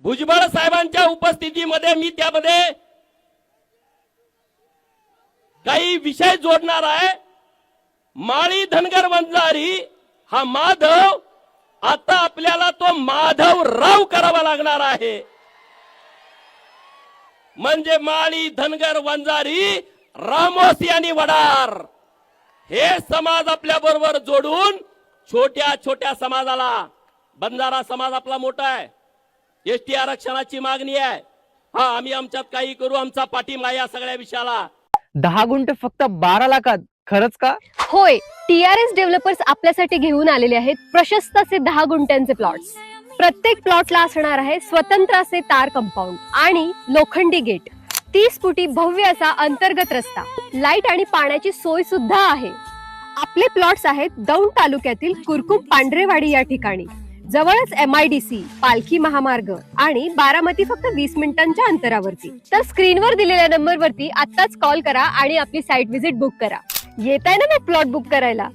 भुजबळ साहेबांच्या उपस्थितीमध्ये मी त्यामध्ये काही विषय जोडणार आहे। माळी धनगर वंजारी हा माधव आता आपल्याला तो माधवराव करावा लागणार आहे। म्हणजे माळी धनगर वंजारी रामोसी आणि वडार हे समाज आपल्या बरोबर जोडून छोट्या छोट्या समाजाला, बंजारा समाज आपला मोठा आहे, एसटी आरक्षणाची मागणी आहे, हा आम्ही आमच्यात काही करू, आमचा पाठिंबा या सगळ्या विषयाला। 10 गुंठ फक्त 12 लाखात, खरंच का? होय, टीआरएस डेव्हलपर्स आपल्यासाठी घेऊन आलेले आहेत प्रशस्त असे 10 गुंठ्यांचे प्लॉट्स। प्रत्येक प्लॉटला असणार आहे स्वतंत्र असे तार कंपाऊंड आणि लोखंडी गेट, 30 फुटी भव्य असा अंतर्गत रस्ता, लाईट आणि पाण्याची सोय सुद्धा आहे। आपले प्लॉट्स आहेत दौंड तालुक्यातील कुरकुम पांढरेवाडी या ठिकाणी, जवळच MIDC, पालखी महामार्ग आणि बारामती फक्त 20 मिनिटांच्या अंतरावरती। तर स्क्रीनवर दिलेल्या नंबरवरती आत्ताच कॉल करा आणि आपली साईट व्हिजिट बुक करा। येत आहे ना मग प्लॉट बुक करायला?